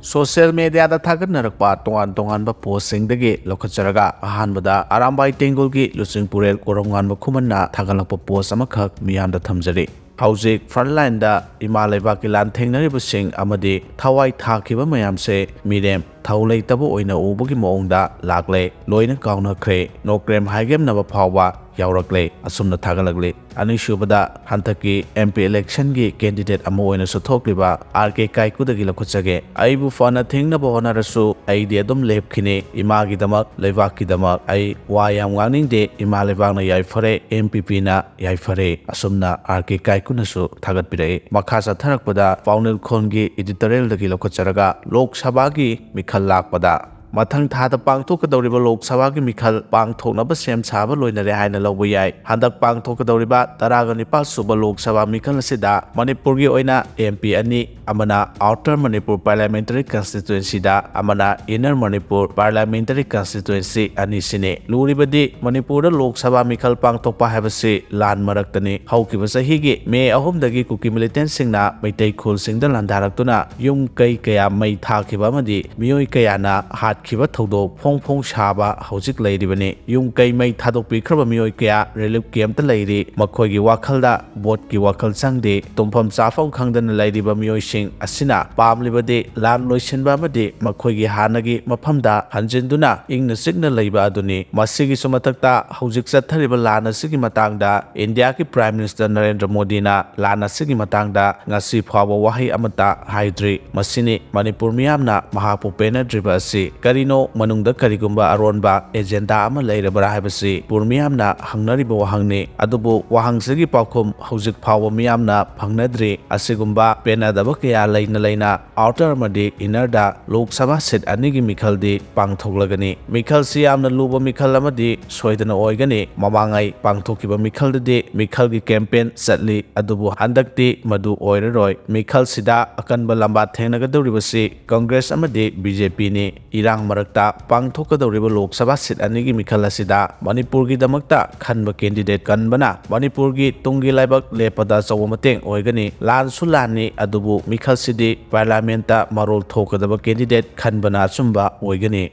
Social media थागनरक्पा तोान तोानब पोस्टसिंगदगी लौखटजरगा अहानबदा Arambai टेंगुलगी लुचिंगपुरेल कोरंगानब खुमन्ना थागलक्पा post अमखक मियामदा थमजरी हौजिक फ्रंटलाइनदा इमा लेबाकी लानथेंगनरिबसिंग अमदि थवाई थाखिबा मयामसे मिरेम थौ लेतबा ओइना उबगी मओंगदा लाक्ले लोइना काउनखरे नोक्रेम हाइगेमनबा फावबा यावरक्ले असुमना थागलगले अनिसुबदा हंतकी MP election की कैंडिडेट अमा ओइना सुथोक्लिबा आरके काइकुदगी लखुचगे आइबु फना थेंगनबा होनारसु आइदि अदुम लेपखिने इमागी दमक लेबाकी दमक आई वा याम गांगनिंगदे इमा लेबाकना याइफरे एमपीपी ना याइफरे असुमना आरके काइकुनसु थागतपिरे मखा चथरकपदा पाउनेल खोनगी एडिटोरियल दगी लखुचरगा लोक सभा की मिखल लाकपदा मथंग थादा पांगथोकदौरिबा लोक सभा की मिखल पांगथोकनबा सेम साबा लोइनरे हाइना लौबा याय हंदक पांगथोकदौरिबा 19 सुबा लोक सभा मिखल असिदा मणिपुर की ओइना एमपी अनि अमना आउटर मणिपुर पार्लियामेंटरी कंस्टिट्युएंसी दा अमना इनर मणिपुर पार्लियामेंटरी कंस्टिट्युएंसी अनि सिने लुरिबदी मणिपुर लोक सभा मिखल पांगथोकपा हाबसे लान मरक्तने हौकिबा सहीगी मे अहुमदगी कुकी मिलिटेंट सिंगना मैतै खुल सिंगदा लांदारक्तुना युम कै कया मै थाखिबा मदि मियोय कयाना हाटखिबा थौदो फोंग फोंग साबा हौजिक लैरिबने युम कै मै थादोकपिख्रबा मियोय कया रिलीफ कैंप लैरि मखोयगी वाखलदा बोट की वाखल संगदे तुमफम चाफम खंगदन लैरिबा मियोय सिंग असिना पामलिबदे लान लोइसनबा मदि मखोयगी हानगी मफमदा हंजिनदुना इंगना सिगना लैबा अदुनि मसिगी सुमतक्ता हौजिक चथरिबा लान असिगी मतांगदा इंडिया की प्राइम मिनिस्टर नरेंद्र मोदी ना लान असिगी मतांगदा ngasi फावबा वाहै अमता हाइद्रि मसिनि मणिपुर मियामना महापु पेनद्रिबा असि करिनो मनुंगदा करिगुंबा अरोनबा एजेंडा अमा लैरबरा हाइबसि पुरमियामना हंगनरिबा वाहंगनि अदुबु वाहंगसिगी पाखुम हौजिक फावबा मियामना फंगनद्रि असिगुंबा पेनादबा कया लैना लैना आउटर मदि इनरदा लोक सभा सीट अनिगी मिखलदि पांगथोकलगनि मिखलसि यामना लुबा मिखल अमदि सोयदना ओइगनि ममांगाई पांगथोकिबा मिखलदि मिखलगी कैंपेन चटलि अदुबु हंदक्ति मदु ओइररोय मिखलसिदा अकनबा लंबा थेंगनगदौरिबसि कांग्रेस अमदि बीजेपी नि इरांग मरक्ता पांगथोकदौरिबा लोक सभा seat अनिगी मिखल असिदा मणिपुरगी दमक्ता खनबा candidate कनबना मणिपुरगी Tungi लाइबक लेपदा चौबा मतेंग ओइगनि लानसु लाननि अदुबु मिखलसिदि पार्लियामेंटा Marol थोकदबा candidate खनबना चुंबा ओइगनि।